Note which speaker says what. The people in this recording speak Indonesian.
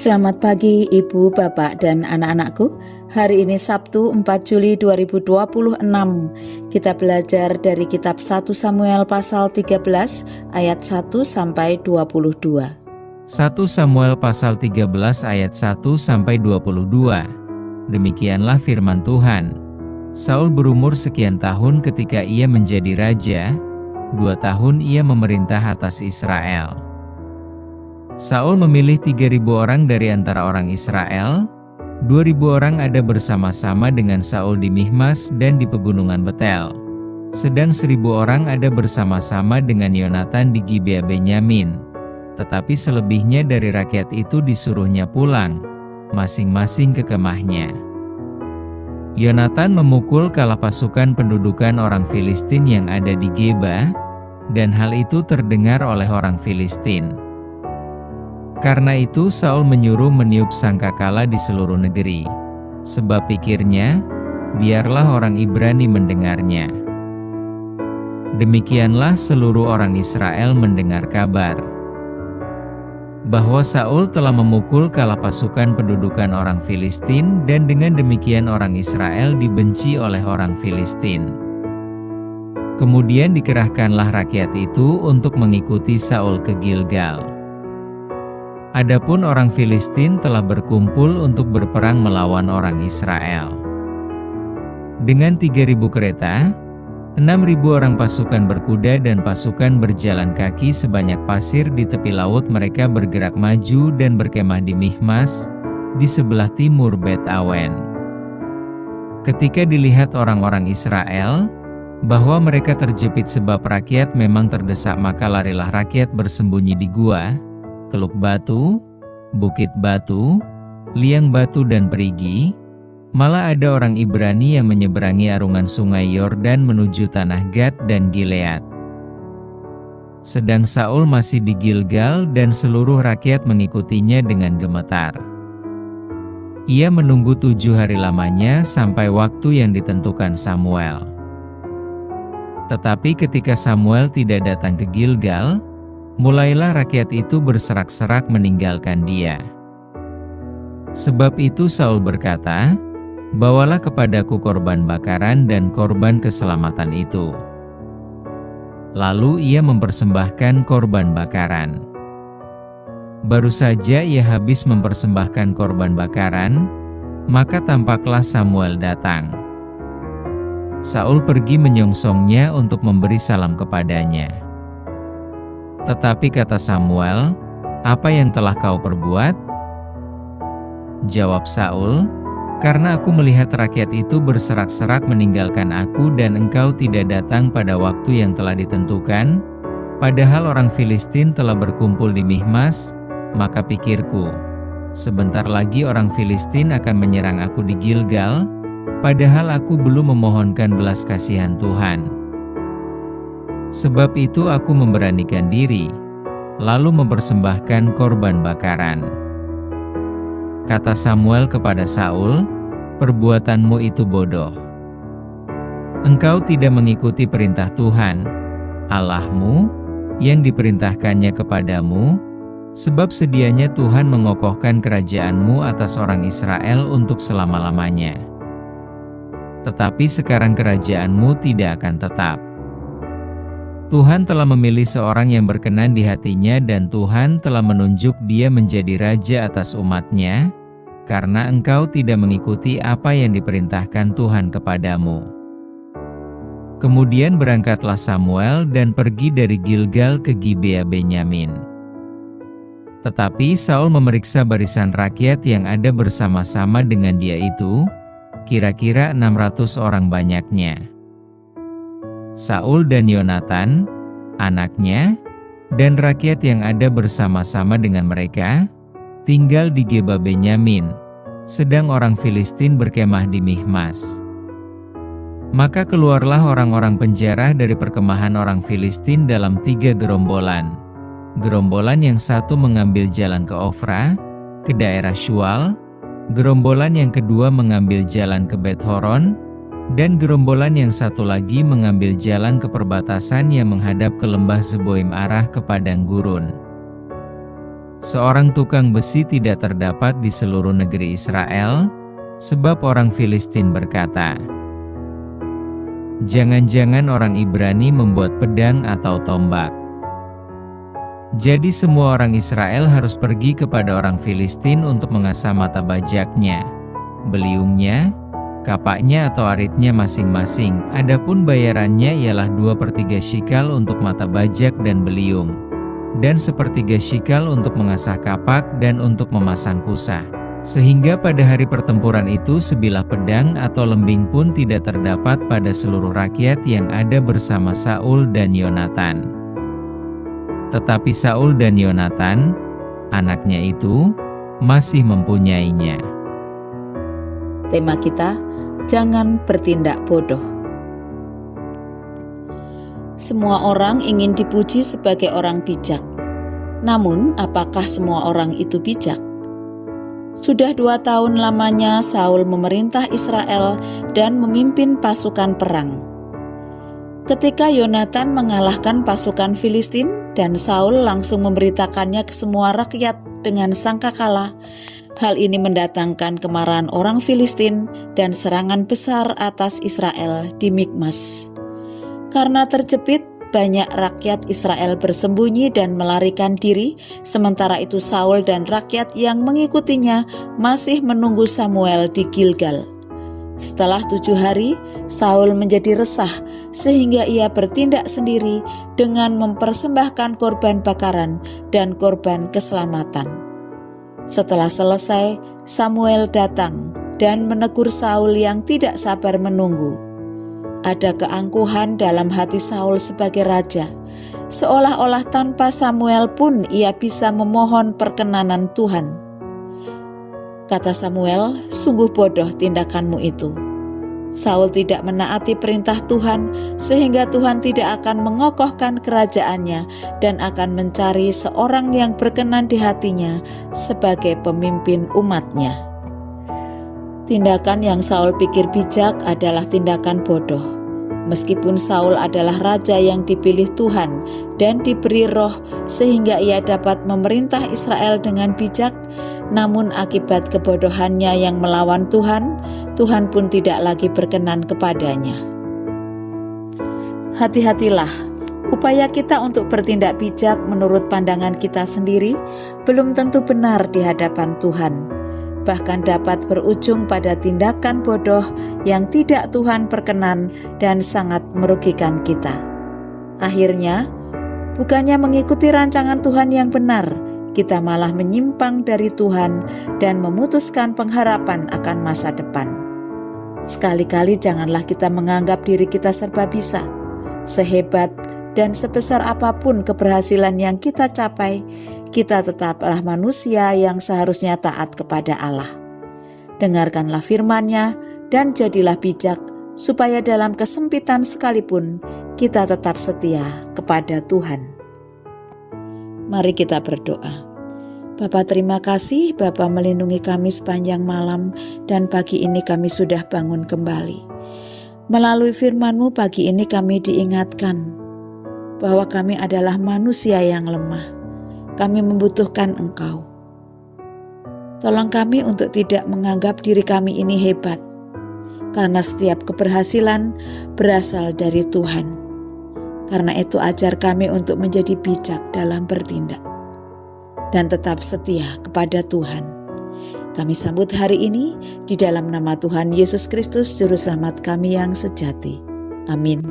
Speaker 1: Selamat pagi Ibu, Bapak, dan anak-anakku. Hari ini Sabtu 4 Juli 2026. Kita belajar dari kitab 1 Samuel pasal 13 ayat 1 sampai 22.
Speaker 2: 1 Samuel pasal 13 ayat 1 sampai 22. Demikianlah firman Tuhan. Saul berumur sekian tahun ketika ia menjadi raja, 2 tahun ia memerintah atas Israel. Saul memilih 3.000 orang dari antara orang Israel, 2.000 orang ada bersama-sama dengan Saul di Michmas dan di pegunungan Betel. Sedang 1.000 orang ada bersama-sama dengan Yonatan di Gibea Benyamin. Tetapi selebihnya dari rakyat itu disuruhnya pulang, masing-masing ke kemahnya. Yonatan memukul kala pasukan pendudukan orang Filistin yang ada di Geba, dan hal itu terdengar oleh orang Filistin. Karena itu Saul menyuruh meniup sangkakala di seluruh negeri. Sebab pikirnya, biarlah orang Ibrani mendengarnya. Demikianlah seluruh orang Israel mendengar kabar bahwa Saul telah memukul kala pasukan pendudukan orang Filistin, dan dengan demikian orang Israel dibenci oleh orang Filistin. Kemudian dikerahkanlah rakyat itu untuk mengikuti Saul ke Gilgal. Adapun orang Filistin telah berkumpul untuk berperang melawan orang Israel. Dengan 3.000 kereta, 6.000 orang pasukan berkuda dan pasukan berjalan kaki sebanyak pasir di tepi laut, mereka bergerak maju dan berkemah di Michmas, di sebelah timur Bet Awen. Ketika dilihat orang-orang Israel bahwa mereka terjepit sebab rakyat memang terdesak, maka larilah rakyat bersembunyi di gua, Keluk Batu, Bukit Batu, Liang Batu dan Perigi. Malah ada orang Ibrani yang menyeberangi arungan sungai Yordan menuju tanah Gad dan Gilead. Sedang Saul masih di Gilgal dan seluruh rakyat mengikutinya dengan gemetar. Ia menunggu 7 hari lamanya sampai waktu yang ditentukan Samuel. Tetapi ketika Samuel tidak datang ke Gilgal, mulailah rakyat itu berserak-serak meninggalkan dia. Sebab itu Saul berkata, "Bawalah kepadaku korban bakaran dan korban keselamatan itu." Lalu ia mempersembahkan korban bakaran. Baru saja ia habis mempersembahkan korban bakaran, maka tampaklah Samuel datang. Saul pergi menyongsongnya untuk memberi salam kepadanya. Tetapi kata Samuel, "Apa yang telah kau perbuat?" Jawab Saul, "Karena aku melihat rakyat itu berserak-serak meninggalkan aku dan engkau tidak datang pada waktu yang telah ditentukan, padahal orang Filistin telah berkumpul di Michmas, maka pikirku, sebentar lagi orang Filistin akan menyerang aku di Gilgal, padahal aku belum memohonkan belas kasihan Tuhan. Sebab itu aku memberanikan diri, lalu mempersembahkan korban bakaran." Kata Samuel kepada Saul, "Perbuatanmu itu bodoh. Engkau tidak mengikuti perintah Tuhan, Allahmu, yang diperintahkannya kepadamu, sebab sedianya Tuhan mengokohkan kerajaanmu atas orang Israel untuk selama-lamanya. Tetapi sekarang kerajaanmu tidak akan tetap. Tuhan telah memilih seorang yang berkenan di hatinya dan Tuhan telah menunjuk dia menjadi raja atas umatnya, karena engkau tidak mengikuti apa yang diperintahkan Tuhan kepadamu." Kemudian berangkatlah Samuel dan pergi dari Gilgal ke Gibea Benyamin. Tetapi Saul memeriksa barisan rakyat yang ada bersama-sama dengan dia itu, kira-kira 600 orang banyaknya. Saul dan Yonatan, anaknya, dan rakyat yang ada bersama-sama dengan mereka, tinggal di Geba Benyamin, sedang orang Filistin berkemah di Michmas. Maka keluarlah orang-orang penjara dari perkemahan orang Filistin dalam 3 gerombolan. Gerombolan yang satu mengambil jalan ke Ofra, ke daerah Shual, gerombolan yang kedua mengambil jalan ke Bet-Horon, dan gerombolan yang satu lagi mengambil jalan ke perbatasan yang menghadap ke lembah Zeboim arah ke padang gurun. Seorang tukang besi tidak terdapat di seluruh negeri Israel, sebab orang Filistin berkata, "Jangan-jangan orang Ibrani membuat pedang atau tombak." Jadi semua orang Israel harus pergi kepada orang Filistin untuk mengasah mata bajaknya, beliungnya, kapaknya atau aritnya masing-masing. Adapun bayarannya ialah 2/3 shikal untuk mata bajak dan beliung, dan 1/3 shikal untuk mengasah kapak dan untuk memasang kusa. Sehingga pada hari pertempuran itu sebilah pedang atau lembing pun tidak terdapat pada seluruh rakyat yang ada bersama Saul dan Yonatan. Tetapi Saul dan Yonatan, anaknya itu, masih mempunyainya.
Speaker 1: Tema kita, jangan bertindak bodoh. Semua orang ingin dipuji sebagai orang bijak. Namun, apakah semua orang itu bijak? Sudah 2 tahun lamanya Saul memerintah Israel dan memimpin pasukan perang. Ketika Yonatan mengalahkan pasukan Filistin dan Saul langsung memberitakannya ke semua rakyat dengan sangkakala, hal ini mendatangkan kemarahan orang Filistin dan serangan besar atas Israel di Mikmas. Karena terjepit, banyak rakyat Israel bersembunyi dan melarikan diri, sementara itu Saul dan rakyat yang mengikutinya masih menunggu Samuel di Gilgal. Setelah 7 hari, Saul menjadi resah sehingga ia bertindak sendiri dengan mempersembahkan korban bakaran dan korban keselamatan. Setelah selesai, Samuel datang dan menegur Saul yang tidak sabar menunggu. Ada keangkuhan dalam hati Saul sebagai raja, seolah-olah tanpa Samuel pun ia bisa memohon perkenanan Tuhan. Kata Samuel, "Sungguh bodoh tindakanmu itu." Saul tidak menaati perintah Tuhan, sehingga Tuhan tidak akan mengokohkan kerajaannya dan akan mencari seorang yang berkenan di hatinya sebagai pemimpin umatnya. Tindakan yang Saul pikir bijak adalah tindakan bodoh. Meskipun Saul adalah raja yang dipilih Tuhan dan diberi roh sehingga ia dapat memerintah Israel dengan bijak, namun akibat kebodohannya yang melawan Tuhan, Tuhan pun tidak lagi berkenan kepadanya. Hati-hatilah, upaya kita untuk bertindak bijak menurut pandangan kita sendiri belum tentu benar di hadapan Tuhan. Bahkan dapat berujung pada tindakan bodoh yang tidak Tuhan perkenan dan sangat merugikan kita. Akhirnya, bukannya mengikuti rancangan Tuhan yang benar, kita malah menyimpang dari Tuhan dan memutuskan pengharapan akan masa depan. Sekali-kali janganlah kita menganggap diri kita serba bisa. Sehebat dan sebesar apapun keberhasilan yang kita capai, kita tetaplah manusia yang seharusnya taat kepada Allah. Dengarkanlah firman-Nya dan jadilah bijak, supaya dalam kesempitan sekalipun kita tetap setia kepada Tuhan. Mari kita berdoa. Bapa, terima kasih Bapa melindungi kami sepanjang malam dan pagi ini kami sudah bangun kembali. Melalui firman-Mu pagi ini kami diingatkan bahwa kami adalah manusia yang lemah. Kami membutuhkan Engkau. Tolong kami untuk tidak menganggap diri kami ini hebat, karena setiap keberhasilan berasal dari Tuhan. Karena itu ajar kami untuk menjadi bijak dalam bertindak dan tetap setia kepada Tuhan. Kami sambut hari ini di dalam nama Tuhan Yesus Kristus, Juru Selamat kami yang sejati. Amin.